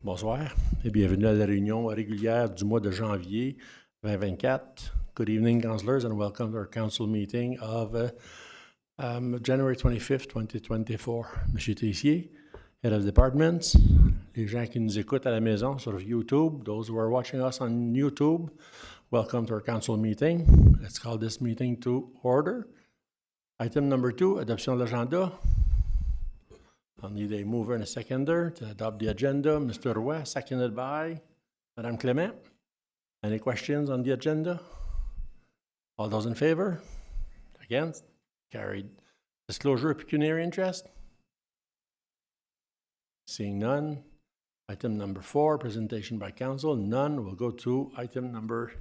Bonsoir et bienvenue à la réunion régulière du mois de janvier 2024. Good evening, councillors, and welcome to our council meeting of January 25th, 2024. Monsieur Tessier, Head of Departments, les gens qui nous écoutent à la maison sur YouTube, those who are watching us on YouTube, welcome to our council meeting. Let's call this meeting to order. Item number 2, adoption de l'agenda. I'll need a mover and a seconder to adopt the agenda. Mr. Roy, seconded by Madame Clement. Any questions on the agenda? All those in favor? Against? Carried. Disclosure of pecuniary interest? Seeing none. Item number 4, presentation by council. None. We'll go to item number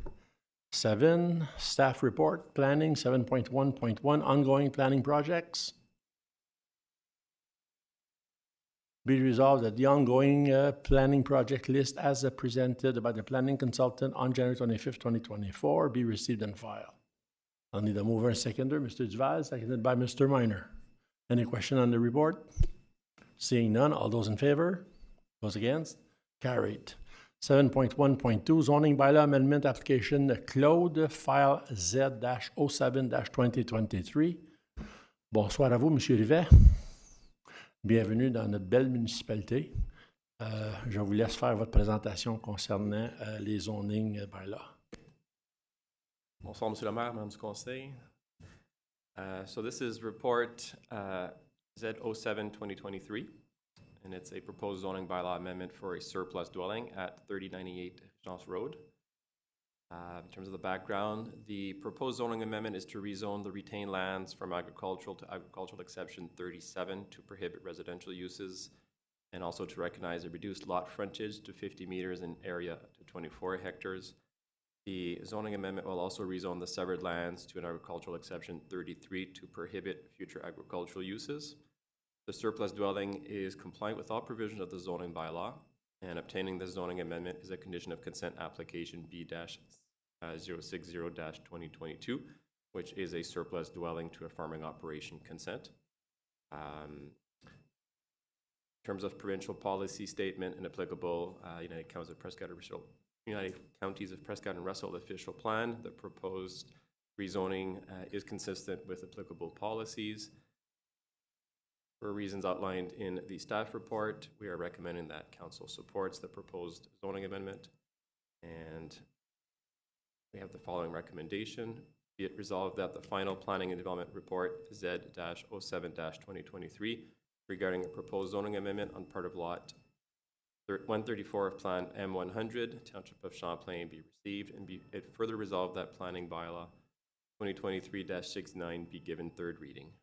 7, staff report, planning, 7.1.1, ongoing planning projects. Be resolved that the ongoing planning project list as presented by the planning consultant on January 25th, 2024 be received and filed. I'll need a mover and seconder. Mr. Duval, seconded by Mr. Minor. Any question on the report? Seeing none, all those in favor? Those against? Carried. 7.1.2 zoning bylaw amendment application Claude file Z-07-2023. Bonsoir à vous, Monsieur Rivet. Bienvenue dans notre belle municipalité. Je vous laisse faire votre présentation concernant les zoning bylaws. Bonsoir, Monsieur le maire, membres du conseil. So this is report Z07-2023, and it's a proposed zoning bylaw amendment for a surplus dwelling at 3098 Chance Road. In terms of the background, the proposed zoning amendment is to rezone the retained lands from agricultural to agricultural exception 37 to prohibit residential uses, and also to recognize a reduced lot frontage to 50 meters in area to 24 hectares. The zoning amendment will also rezone the severed lands to an agricultural exception 33 to prohibit future agricultural uses. The surplus dwelling is compliant with all provisions of the zoning bylaw, and obtaining the zoning amendment is a condition of consent application B-060-2022, which is a surplus dwelling to a farming operation consent. In terms of provincial policy statement and applicable United Counties of Prescott and Russell official plan, the proposed rezoning is consistent with applicable policies. For reasons outlined in the staff report, we are recommending that council supports the proposed zoning amendment, and we have the following recommendation. Be it resolved that the final planning and development report Z-07-2023 regarding a proposed zoning amendment on part of lot 134 of Plan M100, Township of Champlain, be received, and be it further resolved that planning bylaw 2023-69 be given third reading.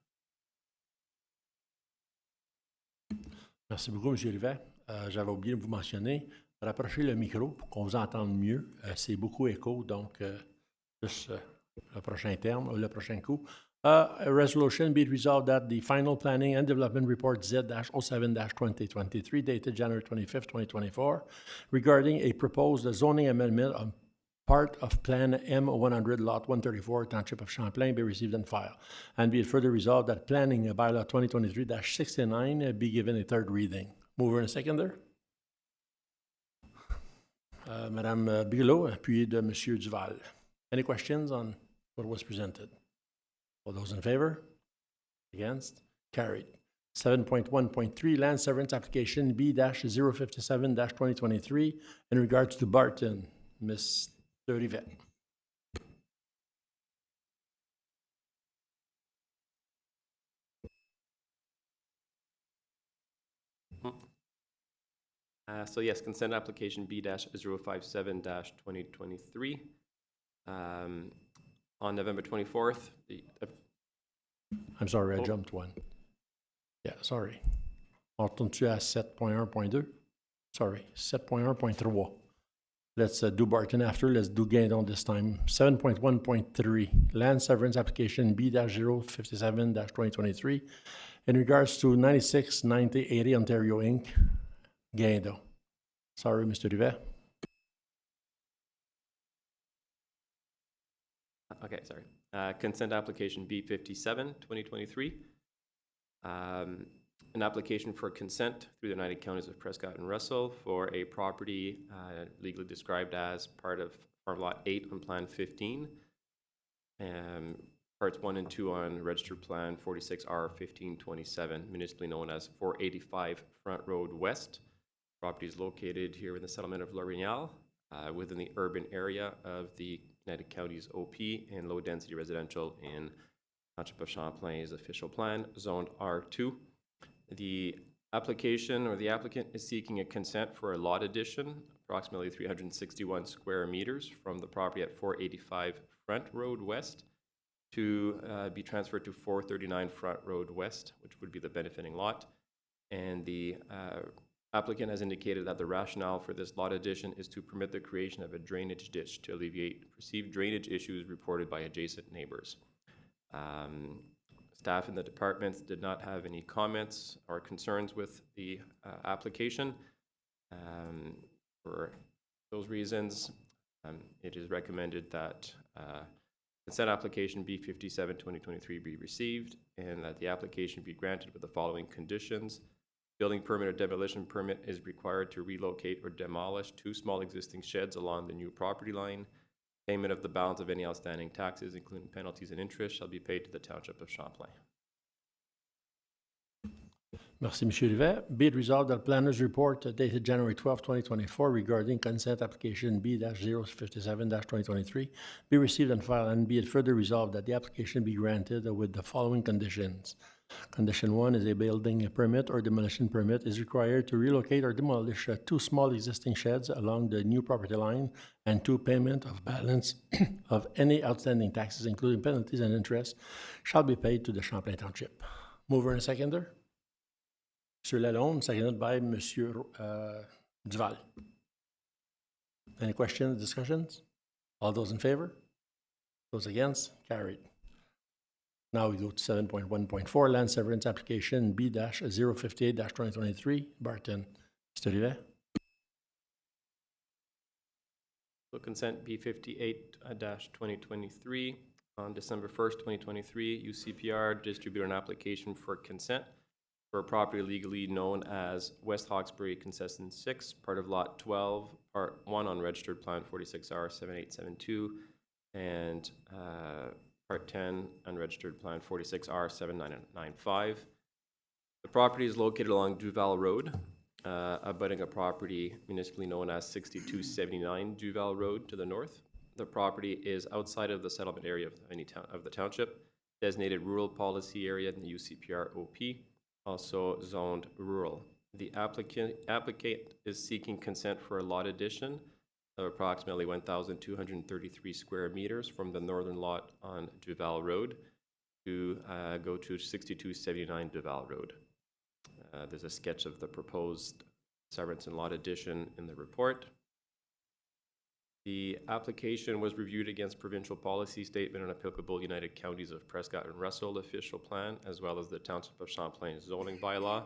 Merci beaucoup, M. Rivet. J'avais oublié de vous mentionner, rapprochez le micro pour qu'on vous entende mieux. C'est beaucoup écho, donc juste le prochain terme, le prochain coup. A resolution be it resolved that the final planning and development report Z-07-2023 dated January 25th, 2024 regarding a proposed zoning amendment on part of Plan M100, Lot 134, Township of Champlain, be received and filed. And be it further resolved that Planning Bylaw 2023-69 be given a third reading. Mover and seconder. Madame Bigelow, appuyée de Monsieur Duval. Any questions on what was presented? All those in favor? Against? Carried. 7.1.3 Land Severance Application B-057-2023 in regards to Barton. Ms. Rivet. So yes, consent application B-057-2023. On November 24th, I'm sorry, I jumped one. Yeah, sorry. On retourne-tu à 7.1.2? Sorry, 7.1.3. Let's do Barton after. Let's do Canton this time. 7.1.3 Land Severance Application B-057-2023 in regards to 969080 Ontario Inc. Canton. Sorry, Mr. Rivet. Okay, sorry. Consent application B-57, 2023. an application for consent through the United Counties of Prescott and Russell for a property legally described as part of Farm Lot 8 on Plan 15, Parts 1 and 2 on Registered Plan 46R 1527, municipally known as 485 Front Road West. Property is located here in the settlement of La Réunion, within the urban area of the United Counties OP and low-density residential in Township of Champlain's official plan, zoned R2. The application or the applicant is seeking a consent for a lot addition, approximately 361 square meters from the property at 485 Front Road West to be transferred to 439 Front Road West, which would be the benefiting lot. And the applicant has indicated that the rationale for this lot addition is to permit the creation of a drainage ditch to alleviate perceived drainage issues reported by adjacent neighbors. Staff in the departments did not have any comments or concerns with the application. For those reasons, it is recommended that consent application B57-2023 be received and that the application be granted with the following conditions. Building permit or demolition permit is required to relocate or demolish 2 small existing sheds along the new property line. Payment of the balance of any outstanding taxes, including penalties and interest, shall be paid to the Township of Champlain. Merci, M. Rivet. Be it resolved that Planner's Report dated January 12, 2024 regarding consent application B-057-2023 be received and filed, and be it further resolved that the application be granted with the following conditions. Condition 1 is a building permit or demolition permit is required to relocate or demolish 2 small existing sheds along the new property line, and 2, payment of balance of any outstanding taxes, including penalties and interest, shall be paid to the Champlain Township. Mover and seconder? Mr. Lalonde, seconded by Mr. Duval. Any questions, discussions? All those in favor? Those against? Carried. Now we go to 7.1.4, land severance application B-058-2023. Barton. Mr. Rivet. So consent B58-2023. On December 1st, 2023, UCPR distributed an application for consent for a property legally known as West Hawkesbury Concession 6, part of Lot 12, Part 1 on Registered Plan 46R 7872, and Part 10 Unregistered Plan 46R 7995. The property is located along Duval Road, abutting a property municipally known as 6279 Duval Road to the north. The property is outside of the settlement area of the township, designated rural policy area in the UCPR OP, also zoned rural. The applicant is seeking consent for a lot addition of approximately 1,233 square meters from the northern lot on Duval Road to go to 6279 Duval Road. There's a sketch of the proposed severance and lot addition in the report. The application was reviewed against provincial policy statement and applicable United Counties of Prescott and Russell official plan, as well as the Township of Champlain zoning bylaw.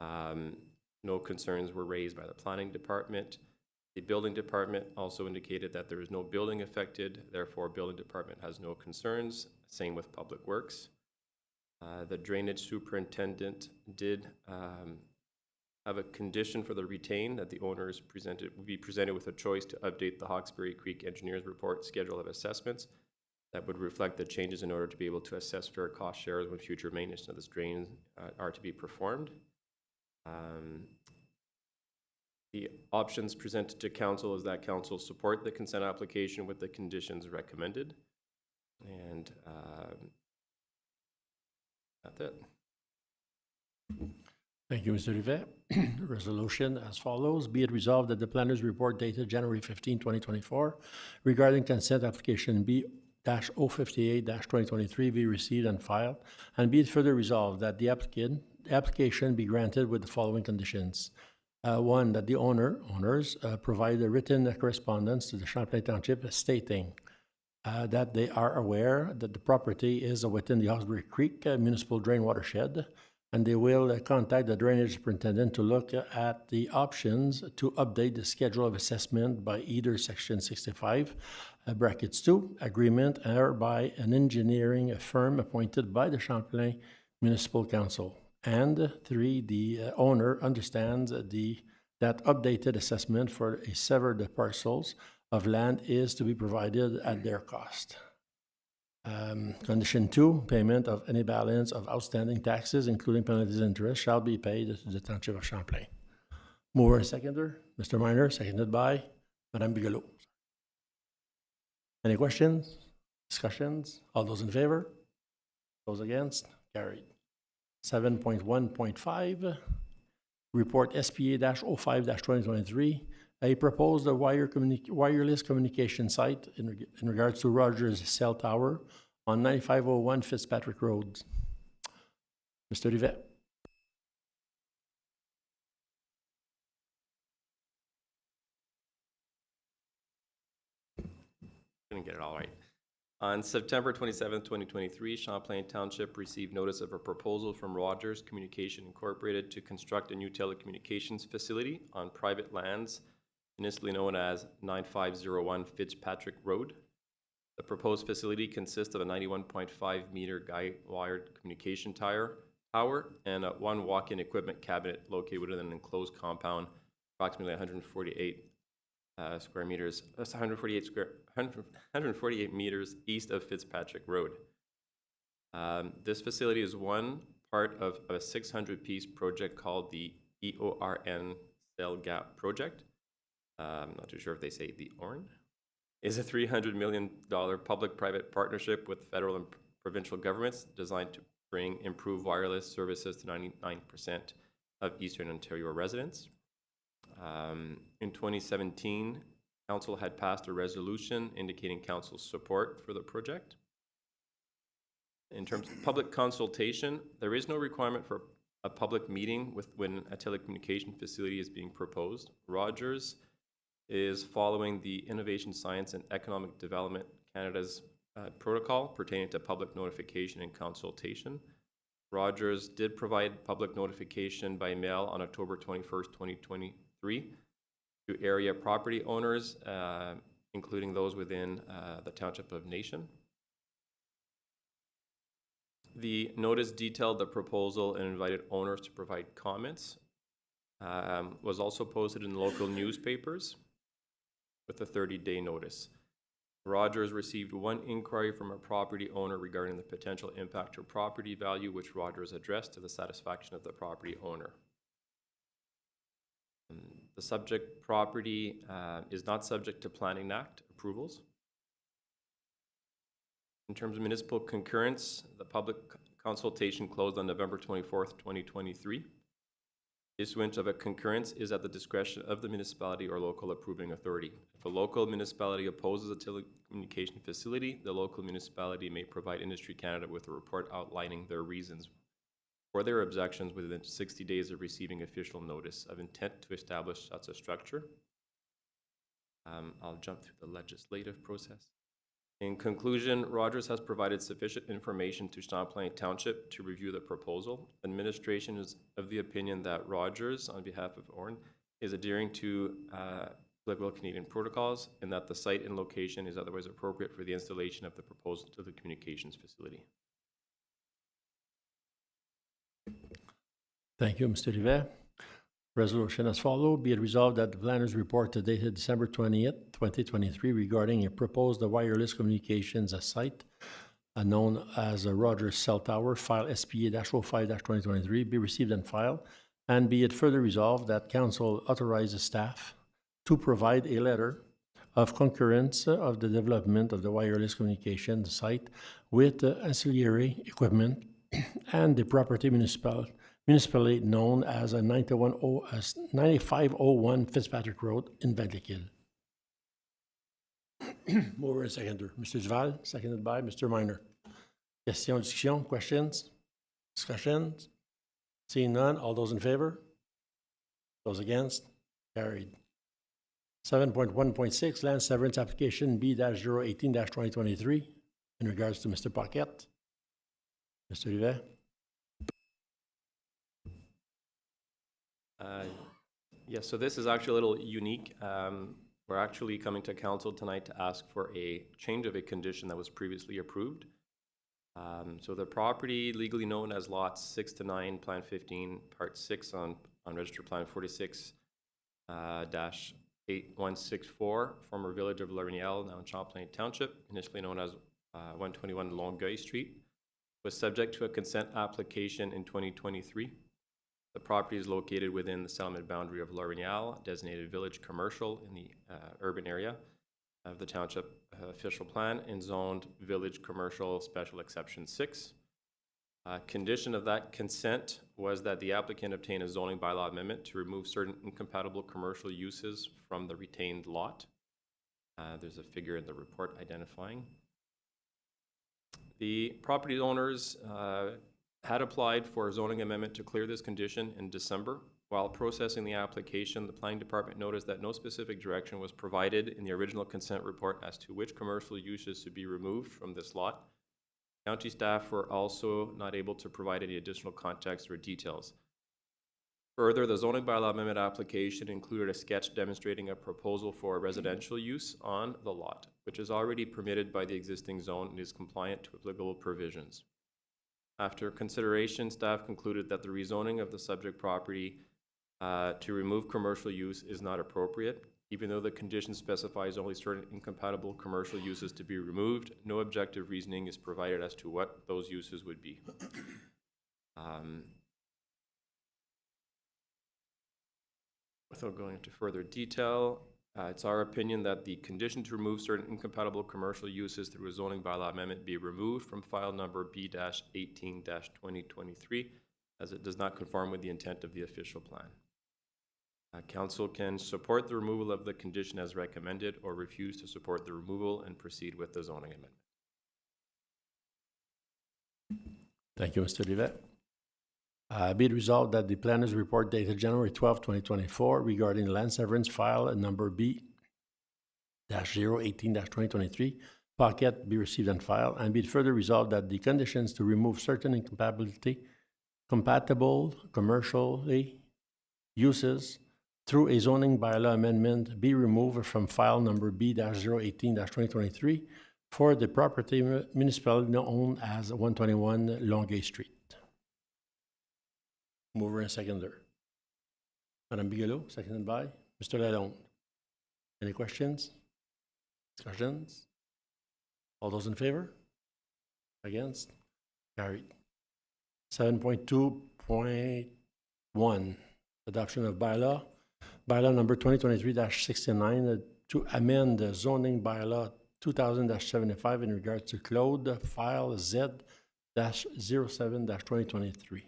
No concerns were raised by the planning department. The building department also indicated that there is no building affected, therefore building department has no concerns. Same with public works. The drainage superintendent did have a condition for the retain that the owners would be presented with a choice to update the Hawkesbury Creek Engineers Report schedule of assessments that would reflect the changes in order to be able to assess fair cost shares when future maintenance of this drain are to be performed. The options presented to council is that council support the consent application with the conditions recommended, and that's it. Thank you, Mr. Rivet. Resolution as follows. Be it resolved that the Planner's Report dated January 15, 2024 regarding consent application B-058-2023 be received and filed, and be it further resolved that the application be granted with the following conditions. 1, that the owners provide a written correspondence to the Champlain Township stating that they are aware that the property is within the Hawkesbury Creek municipal drain watershed, and they will contact the drainage superintendent to look at the options to update the schedule of assessment by either Section 65, brackets 2, agreement, or by an engineering firm appointed by the Champlain Municipal Council. And 3, the owner understands that updated assessment for a severed parcels of land is to be provided at their cost. Condition 2, payment of any balance of outstanding taxes, including penalties and interest, shall be paid to the Township of Champlain. Mover and seconder, Mr. Minor, seconded by Madame Bigelow. Any questions, discussions? All those in favor? Those against? Carried. 7.1.5, report SPA-05-2023, a proposed wireless communication site in regards to Rogers Cell Tower on 9501 Fitzpatrick Road. Mr. Rivet. Didn't get it all right. On September 27, 2023, Champlain Township received notice of a proposal from Rogers Communication Incorporated to construct a new telecommunications facility on private lands, municipally known as 9501 Fitzpatrick Road. The proposed facility consists of a 91.5 meter guy-wired communication tower and one walk-in equipment cabinet located within an enclosed compound, approximately 148 square meters, 148 meters east of Fitzpatrick Road. This facility is one part of a 600-piece project called the EORN Cell Gap Project. I'm not too sure if they say the ORN. Is a $300 million public-private partnership with federal and provincial governments designed to bring improved wireless services to 99% of Eastern Ontario residents. In 2017, Council had passed a resolution indicating Council's support for the project. In terms of public consultation, there is no requirement for a public meeting when a telecommunication facility is being proposed. Rogers is following the Innovation, Science and Economic Development Canada's protocol pertaining to public notification and consultation. Rogers did provide public notification by mail on October 21st, 2023 to area property owners, including those within the Township of Nation. The notice detailed the proposal and invited owners to provide comments. Was also posted in the local newspapers with a 30-day notice. Rogers received one inquiry from a property owner regarding the potential impact to property value, which Rogers addressed to the satisfaction of the property owner. The subject property is not subject to Planning Act approvals. In terms of municipal concurrence, the public consultation closed on November 24th, 2023. Issuance of a concurrence is at the discretion of the municipality or local approving authority. If a local municipality opposes a telecommunication facility, the local municipality may provide Industry Canada with a report outlining their reasons for their objections within 60 days of receiving official notice of intent to establish such a structure. I'll jump through the legislative process. In conclusion, Rogers has provided sufficient information to Champlain Township to review the proposal. Administration is of the opinion that Rogers, on behalf of ORN, is adhering to applicable Canadian protocols and that the site and location is otherwise appropriate for the installation of the proposed telecommunications facility. Thank you, Mr. Rivet. Resolution as follows. Be it resolved that the planner's report dated December 20th, 2023 regarding a proposed wireless communications site known as a Rogers Cell Tower, file SPA-05-2023, be received and filed. And be it further resolved that Council authorizes staff to provide a letter of concurrence of the development of the wireless communications site with ancillary equipment and the property municipally known as 9501 Fitzpatrick Road in Valleyfield. Mover and seconder, Mr. Duval, seconded by Mr. Minor. Question, discussion, questions, discussions? Seeing none, all those in favor? Those against? Carried. 7.1.6, land severance application B-018-2023 in regards to Mr. Paquette. Mr. Rivet. Yes, so this is actually a little unique. We're actually coming to council tonight to ask for a change of a condition that was previously approved. So the property legally known as lots 6 to 9, Plan 15, Part 6 on Register Plan 46 dash 8164, former village of Réunion, now in Champlain Township, initially known as 121 Longueuil Street, was subject to a consent application in 2023. The property is located within the settlement boundary of Réunion, designated village commercial in the urban area of the township official plan, and zoned village commercial special exception 6. Condition of that consent was that the applicant obtain a zoning bylaw amendment to remove certain incompatible commercial uses from the retained lot. There's a figure in the report identifying. The property owners had applied for a zoning amendment to clear this condition in December. While processing the application, the planning department noticed that no specific direction was provided in the original consent report as to which commercial uses should be removed from this lot. County staff were also not able to provide any additional context or details. Further, the zoning bylaw amendment application included a sketch demonstrating a proposal for a residential use on the lot, which is already permitted by the existing zone and is compliant to applicable provisions. After consideration, staff concluded that the rezoning of the subject property to remove commercial use is not appropriate. Even though the condition specifies only certain incompatible commercial uses to be removed, no objective reasoning is provided as to what those uses would be. Without going into further detail, it's our opinion that the condition to remove certain incompatible commercial uses through a zoning bylaw amendment be removed from file number B-18-2023, as it does not conform with the intent of the official plan. Council can support the removal of the condition as recommended or refuse to support the removal and proceed with the zoning amendment. Thank you, Mr. Rivet. Be it resolved that the planner's report dated January 12, 2024 regarding the land severance file number B-018-2023 packet be received and filed, and be it further resolved that the conditions to remove certain compatible commercially uses through a zoning bylaw amendment be removed from file number B-018-2023 for the property municipality known as 121 Longueuil Street. Mover and seconder. Madame Bigelow, seconded by Mr. Lalonde. Any questions? Discussions? All those in favor? Against? Carried. 7.2.1, adoption of bylaw. Bylaw number 2023-69 to amend the zoning bylaw 2000-75 in regards to Claude file Z-07-2023.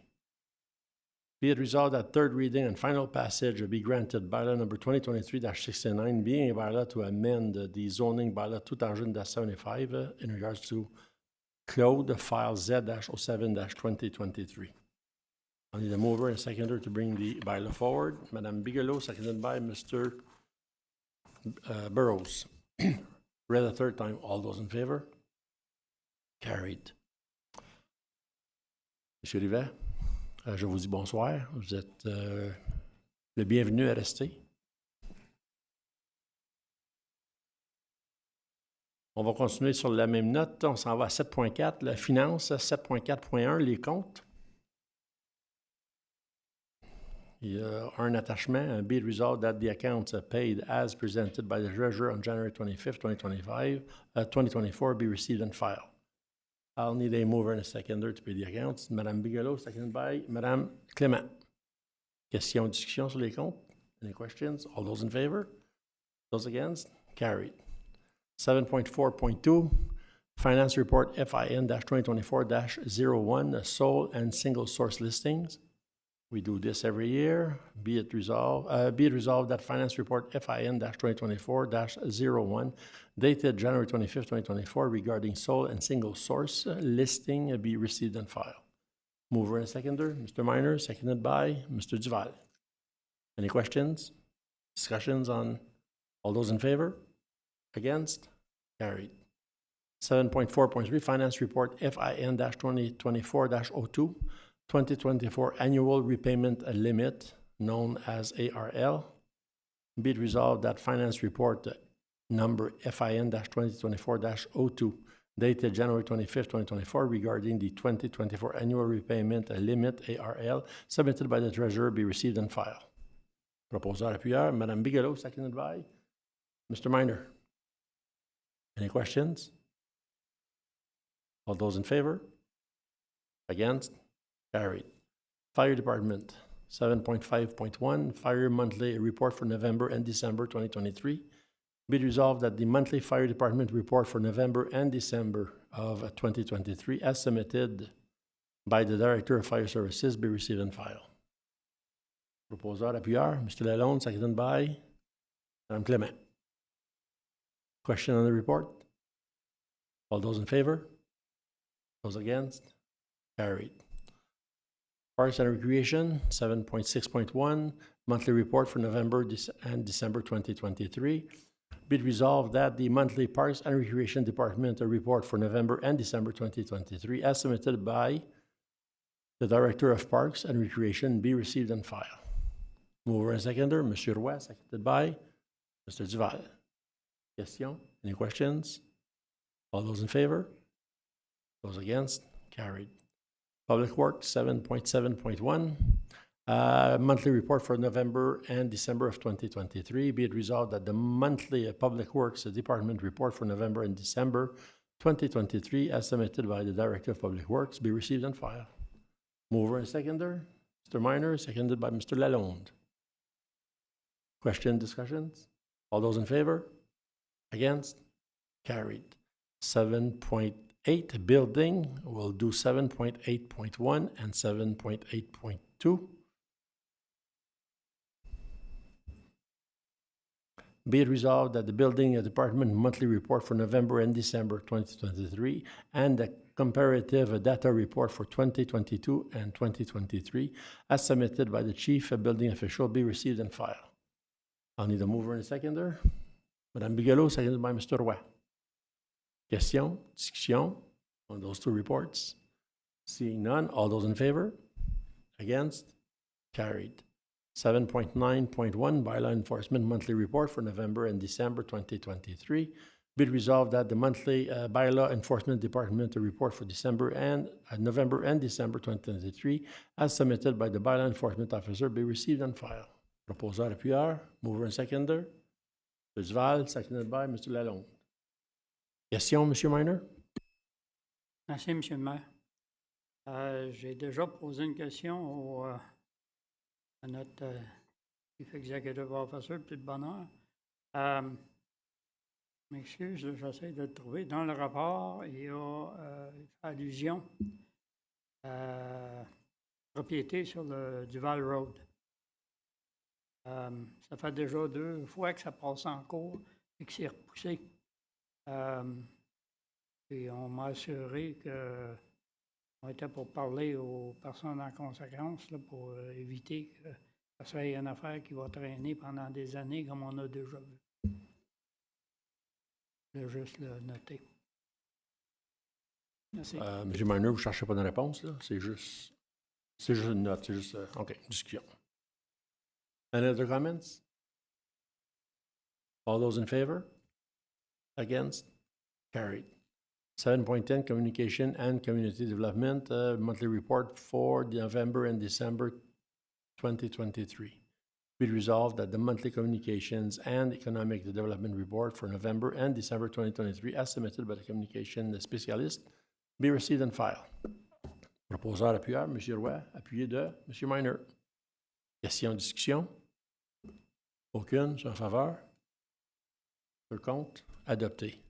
Be it resolved that third reading and final passage be granted bylaw number 2023-69 being a bylaw to amend the zoning bylaw 2000-75 in regards to Claude file Z-07-2023. I need a mover and a seconder to bring the bylaw forward. Madame Bigelow, seconded by Mr. Burrows. Read a third time. All those in favor? Carried. Monsieur Rivet, je vous dis bonsoir. Vous êtes le bienvenu à rester. On va continuer sur la même note. On s'en va à 7.4, la finance. 7.4.1, les comptes. Il y a un attachement, be it resolved that the accounts paid as presented by the treasurer on January 25th, 2024 be received and filed. I'll need a mover and a seconder to pay the accounts. Madame Bigelow, seconded by Madame Clément. Question, discussion sur les comptes? Any questions? All those in favor? Those against? Carried. 7.4.2, Finance Report FIN-2024-01, sole and single source listings. We do this every year. Be it resolved that Finance Report FIN-2024-01, dated January 25th, 2024, regarding sole and single source listing be received and filed. Mover and seconder, Mr. Minor, seconded by Mr. Duval. Any questions? Discussions on all those in favor? Against? Carried. 7.4.3, Finance Report FIN-2024-02, 2024 Annual Repayment Limit, known as ARL. Be it resolved that Finance Report number FIN-2024-02, dated January 25th, 2024, regarding the 2024 annual repayment limit, ARL, submitted by the treasurer, be received and filed. Proposeur appuyeur, Madame Bigelow, seconded by Mr. Minor. Any questions? All those in favor? Against? Carried. Fire Department, 7.5.1, Fire Monthly Report for November and December 2023. Be it resolved that the monthly Fire Department report for November and December of 2023, as submitted by the Director of Fire Services, be received and filed. Proposeur appuyeur, Mr. Lalonde, seconded by Madame Clement. Question on the report? All those in favor? Those against? Carried. Parks and Recreation, 7.6.1, monthly report for November and December 2023. Be it resolved that the monthly Parks and Recreation Department report for November and December 2023, as submitted by the Director of Parks and Recreation, be received and filed. Mover and seconder, Monsieur Roy, seconded by Mr. Duval. Question? Any questions? All those in favor? Those against? Carried. Public Works, 7.7.1, monthly report for November and December of 2023. Be it resolved that the monthly Public Works Department report for November and December 2023, as submitted by the Director of Public Works, be received and filed. Mover and seconder, Mr. Minor, seconded by Mr. Lalonde. Question, discussions? All those in favor? Against? Carried. 7.8, building. We'll do 7.8.1 and 7.8.2. Be it resolved that the Building Department monthly report for November and December 2023 and the comparative data report for 2022 and 2023, as submitted by the Chief Building Official, be received and filed. I'll need a mover and a seconder. Madame Bigelow, seconded by Mr. Roy. Question, discussion on those two reports? Seeing none, all those in favor? Against? Carried. 7.9.1, Bylaw Enforcement Monthly Report for November and December 2023. Be it resolved that the monthly Bylaw Enforcement Department report for December and November and December 2023, as submitted by the Bylaw Enforcement Officer, be received and filed. Proposeur appuyeur, mover and seconder. Mr. Duval, seconded by Mr. Lalonde. Question, M. Minor? Merci, M. le maire. J'ai déjà posé une question à notre Chief Executive Officer, petit bonheur. M'excuse, j'essaie de le trouver. Dans le rapport, il y a allusion à propriété sur le Duval Road. Ça fait déjà 2 fois que ça passe en cours et que c'est repoussé. Et on m'a assuré qu'on était pour parler aux personnes en conséquence là, pour éviter que ça soit une affaire qui va traîner pendant des années comme on a déjà vu. Je vais juste le noter. Merci. M. Minor, vous ne cherchez pas de réponse, là? C'est juste une note, c'est juste... OK, discussion. Any other comments? All those in favor? Against? Carried. 7.10, Communication and Community Development, monthly report for November and December 2023. Be it resolved that the monthly Communications and Economic Development report for November and December 2023, as submitted by the communication specialist, be received and filed. Proposeur appuyeur, M. Roy, appuyé de M. Minor. Question, discussion? Aucune, c'est en faveur. Sur le compte, adopté.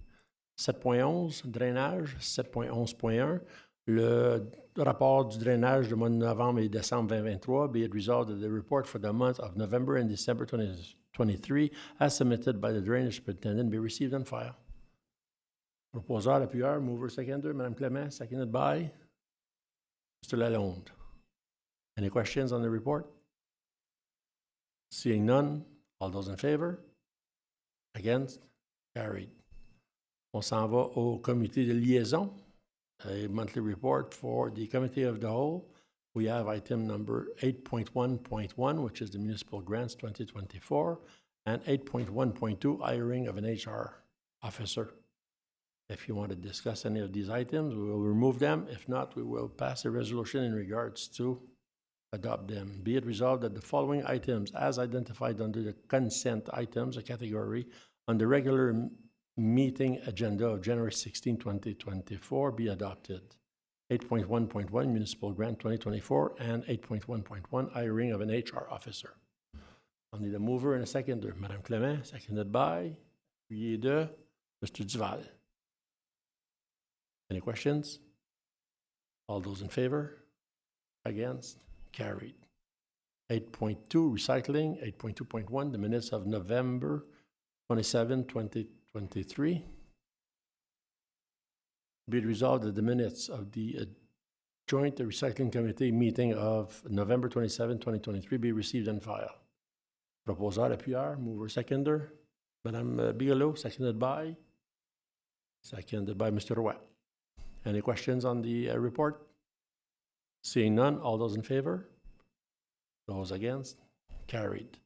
7.11, drainage, 7.11.1. Le rapport du drainage du mois de novembre et décembre 2023, be it resolved that the report for the month of November and December 2023, as submitted by the drainage superintendent, be received and filed. Proposeur, appuyeur, mover, seconder, Mme Clement, seconded by Mr. Lalonde. Any questions on the report? Seeing none, all those in favor? Against? Carried. On s'en va au comité de liaison. A monthly report for the Committee of the Whole. We have item number 8.1.1, which is the Municipal Grants 2024, and 8.1.2, hiring of an HR officer. If you want to discuss any of these items, we will remove them. If not, we will pass a resolution in regards to adopt them. Be it resolved that the following items, as identified under the consent items, a category on the regular meeting agenda of January 16, 2024, be adopted. 8.1.1 Municipal Grant 2024 and 8.1.1 hiring of an HR officer. I'll need a mover and a seconder. Madame Clément, seconded by appuyé de Mr. Duval. Any questions? All those in favor? Against? Carried. 8.2 Recycling, 8.2.1 the minutes of November 27, 2023. Be it resolved that the minutes of the Joint Recycling Committee meeting of November 27, 2023 be received and filed. Proposeur, appuyeur, mover, seconder. Madame Bigelow, seconded by Mr. Roy. Any questions on the report? Seeing none, all those in favor? Those against? Carried.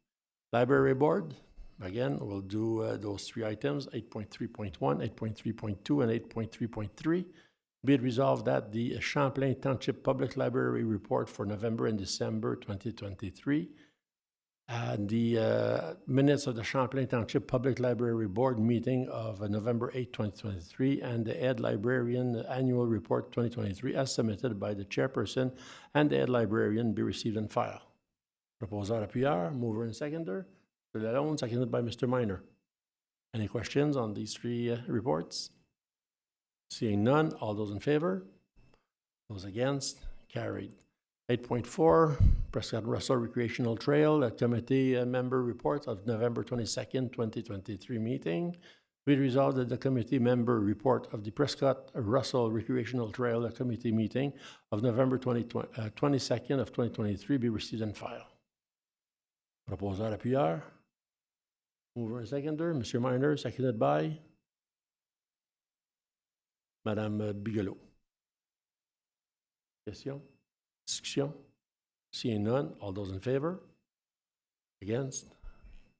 Library Board, again, we'll do those three items, 8.3.1, 8.3.2, and 8.3.3. Be it resolved that the Champlain Township Public Library Report for November and December 2023, the minutes of the Champlain Township Public Library Board meeting of November 8, 2023, and the Head Librarian Annual Report 2023 as submitted by the chairperson and the Head Librarian be received and filed. Proposeur, appuyeur, mover and seconder. Mr. Lalonde, seconded by Mr. Minor. Any questions on these three reports? Seeing none, all those in favor? Those against? Carried. 8.4, Prescott Russell Recreational Trail, Committee Member Report of November 22nd, 2023 meeting. Be resolved that the committee member report of the Prescott Russell Recreational Trail Committee meeting of November 22nd of 2023 be received and filed. Proposeur, appuyeur. Mover and seconder, Monsieur Minor, seconded by Madame Bigelow. Question? Discussion? Seeing none, all those in favor? Against?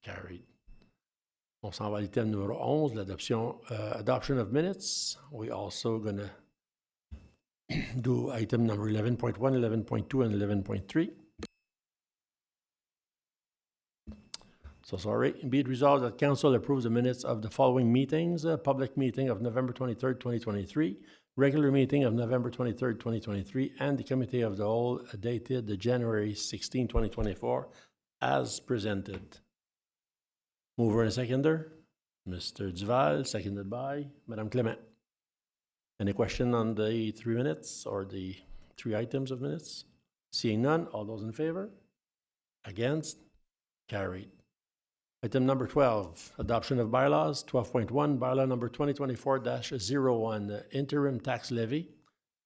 Carried. On s'en va à l'item numéro 11, l'adoption, adoption of minutes. We also gonna do item number 11.1, 11.2, and 11.3. So sorry. Be it resolved that Council approves the minutes of the following meetings: public meeting of November 23rd, 2023, regular meeting of November 23rd, 2023, and the Committee of the Whole dated January 16, 2024, as presented. Mover and seconder, Mr. Duval, seconded by Madame Clément. Any question on the 3 minutes or the 3 items of minutes? Seeing none, all those in favor? Against? Carried. Item number 12, adoption of bylaws. 12.1, bylaw number 2024-01, interim tax levy.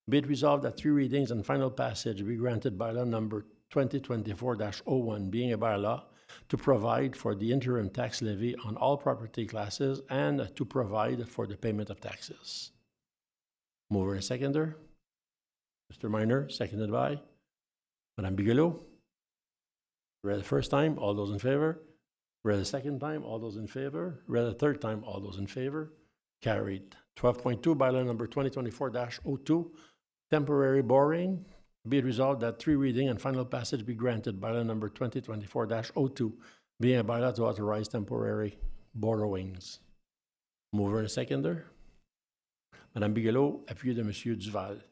Be it resolved that 3 readings and final passage be granted bylaw number 2024-01, being a bylaw to provide for the interim tax levy on all property classes and to provide for the payment of taxes. Mover and seconder. Mr. Minor, seconded by Madame Bigelow. Read the first time, all those in favor? Read the second time, all those in favor? Read the third time, all those in favor? Carried. 12.2, bylaw number 2024-02, temporary borrowing. Be it resolved that 3 reading and final passage be granted, bylaw number 2024-02, being a bylaw to authorize temporary borrowings. Mover and seconder. Madame Bigelow, appuyé de Monsieur Duval.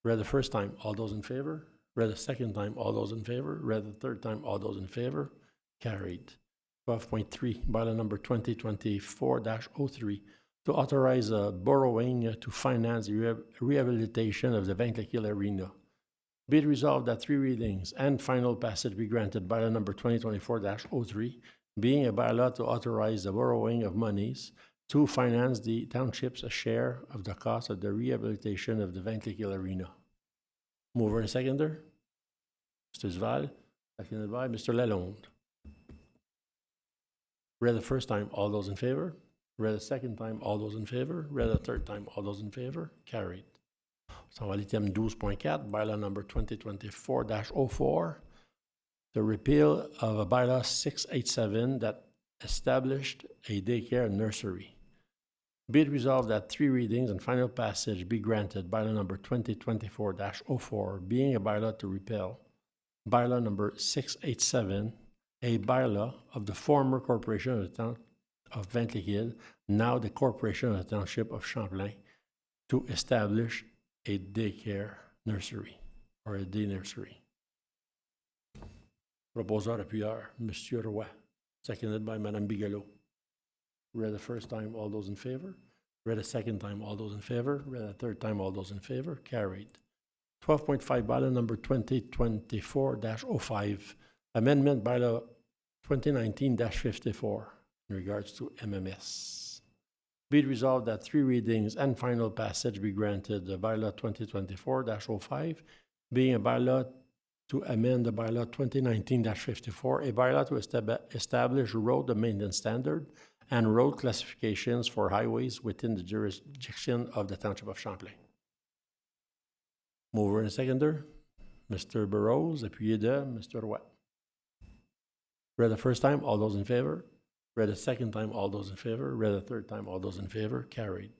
Read the first time, all those in favor? Read the second time, all those in favor? Read the third time, all those in favor? Carried. 12.3, bylaw number 2024-03, to authorize borrowing to finance the rehabilitation of the Vanklekill Arena. Be it resolved that 3 readings and final passage be granted, bylaw number 2024-03, being a bylaw to authorize the borrowing of monies to finance the township's share of the cost of the rehabilitation of the Vanklekill Arena. Mover and seconder, Mr. Duval, seconded by Mr. Lalonde. Read the first time, all those in favor? Read the second time, all those in favor? Read the third time, all those in favor? Carried. So, item 12.4, bylaw number 2024-04, the repeal of a bylaw 687 that established a daycare nursery. Be it resolved that 3 readings and final passage be granted bylaw number 2024-04, being a bylaw to repeal bylaw number 687, a bylaw of the former corporation of the town of Ventles-Hill, now the corporation of the Township of Champlain, to establish a daycare nursery or a day nursery. Proposeur appuyeur, Monsieur Roy, seconded by Madame Bigelow. Read the first time, all those in favor. Read the second time, all those in favor. Read the third time, all those in favor. Carried. 12.5 bylaw number 2024-05, amendment bylaw 2019-54 in regards to MMS. Be it resolved that 3 readings and final passage be granted the bylaw 2024-05, being a bylaw to amend the bylaw 2019-54, a bylaw to establish road maintenance standard and road classifications for highways within the jurisdiction of the Township of Champlain. Mover and seconder, Mr. Burrows, appuyé de Mr. Roy. Read the first time, all those in favor. Read the second time, all those in favor. Read the third time, all those in favor. Carried.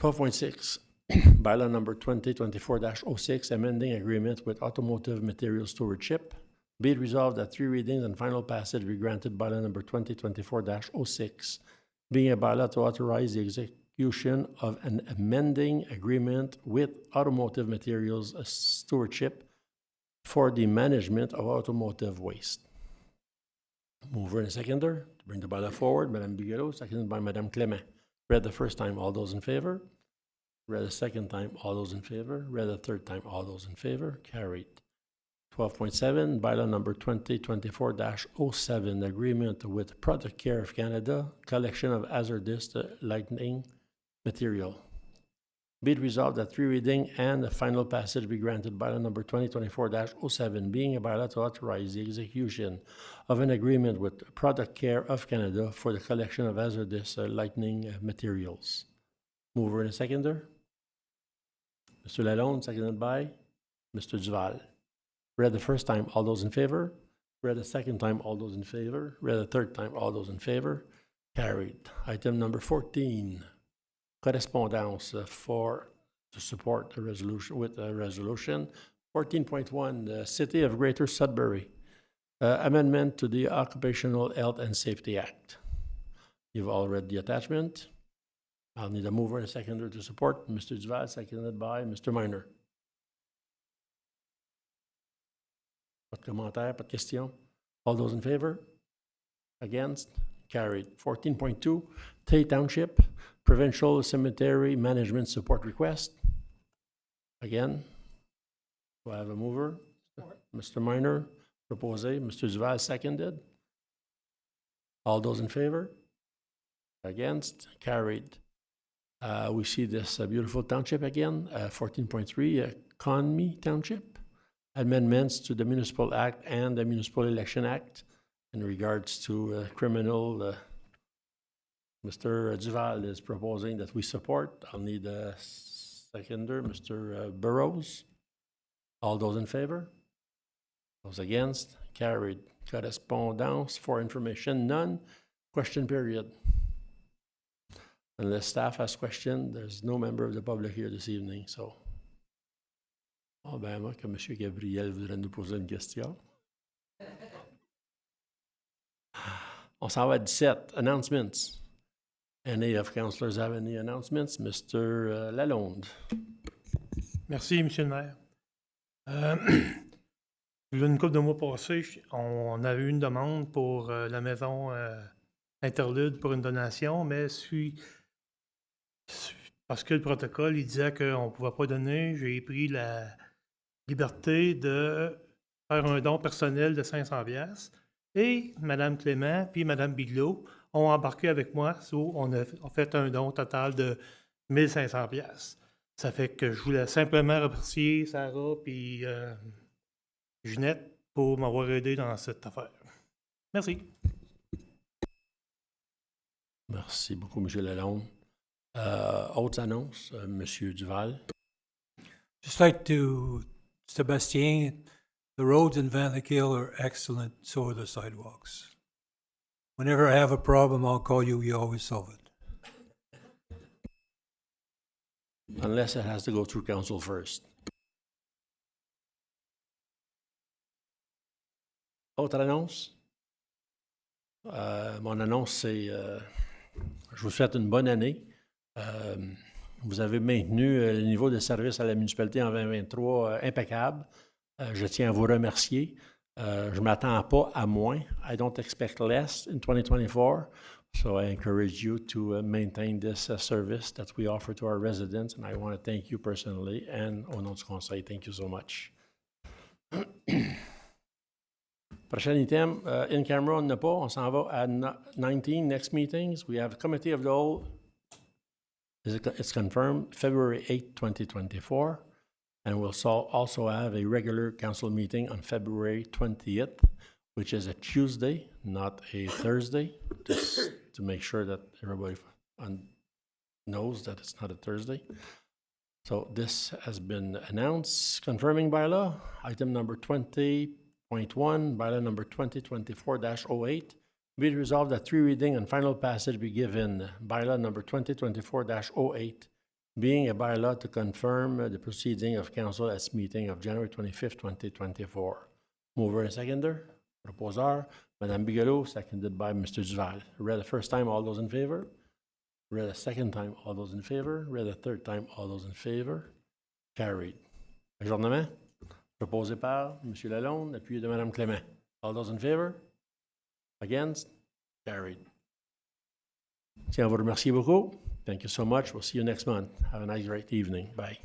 12.6, bylaw number 2024-06, amending agreement with automotive material stewardship. Be it resolved that 3 readings and final passage be granted bylaw number 2024-06, being a bylaw to authorize the execution of an amending agreement with automotive materials stewardship for the management of automotive waste. Mover and seconder to bring the bylaw forward, Madame Bigelow, seconded by Madame Clement. Read the first time, all those in favor. Read the second time, all those in favor. Read the third time, all those in favor. Carried. 12.7, bylaw number 2024-07, agreement with Product Care of Canada, collection of hazardous lighting material. Be it resolved that 3 reading and the final passage be granted bylaw number 2024-07, being a bylaw to authorize the execution of an agreement with Product Care of Canada for the collection of hazardous lighting materials. Mover and a seconder. Mr. Lalonde, seconded by Mr. Duval. Read the first time, all those in favor. Read the second time, all those in favor. Read the third time, all those in favor. Carried. Item number 14, correspondence to support the resolution with a resolution. 14.1, the City of Greater Sudbury, amendment to the Occupational Health and Safety Act. You've all read the attachment. I'll need a mover and a seconder to support. Mr. Duval, seconded by Mr. Minor. Pas de commentaires, pas de questions. All those in favor? Against? Carried. 14.2, Township, Provincial Cemetery Management Support Request. Again, do I have a mover? Mr. Minor, proposé. Mr. Duval, seconded. All those in favor? Against? Carried. We see this beautiful township again. 14.3, Conmy Township. Amendments to the Municipal Act and the Municipal Election Act in regards to criminal. Mr. Duval is proposing that we support. I'll need a seconder, Mr. Burrows. All those in favor? Those against? Carried. Correspondence for information, none. Question period. Unless staff has questions, there's no member of the public here this evening, so. Oh ben moi, que M. Gabriel voudrait nous poser une question. On s'en va à 17. Announcements. Any of councillors have any announcements? Mr. Lalonde. Merci, M. le maire. Une couple de mois passés, on a eu une demande pour la maison Interlude pour une donation, mais parce que le protocole il disait qu'on ne pouvait pas donner, j'ai pris la liberté de faire un don personnel de 500$. Et Mme Clément puis Mme Bigelow ont embarqué avec moi. On a fait un don total de 1500$. Ça fait que je voulais simplement remercier Sarah puis Ginette pour m'avoir aidé dans cette affaire. Merci. Merci beaucoup, M. Lalonde. Autres annonces, M. Duval. Just like to Sébastien, the roads in Ventles-Hill are excellent, so are the sidewalks. Whenever I have a problem, I'll call you, you always solve it. unless it has to go through council first. Autre annonce? Mon annonce, c'est je vous souhaite une bonne année. Vous avez maintenu le niveau de service à la municipalité en 2023 impeccable. Je tiens à vous remercier. Je ne m'attends pas à moins. I don't expect less in 2024. So I encourage you to maintain this service that we offer to our residents. And I want to thank you personally and au nom du conseil. Thank you so much. Prochain item, in camera, on n'a pas. On s'en va à 19, next meetings. We have Committee of the Whole. It's confirmed, February 8, 2024. And we'll also have a regular council meeting on February 20th, which is a Tuesday, not a Thursday, just to make sure that everybody knows that it's not a Thursday. So this has been announced. Confirming bylaw, item number 20.1, bylaw number 2024-08. Be it resolved that three reading and final passage be given. Bylaw number 2024-08, being a bylaw to confirm the proceeding of council at its meeting of January 25th, 2024. Mover and seconder, proposer, Madame Bigelow, seconded by Mr. Duval. Read the first time, all those in favor? Read the second time, all those in favor? Read the third time, all those in favor? Carried. Ajournement, proposé par M. Lalonde, appuyé de Mme Clément. All those in favor? Against? Carried. Tiens à vous remercier beaucoup. Thank you so much. We'll see you next month. Have a nice, great evening. Bye.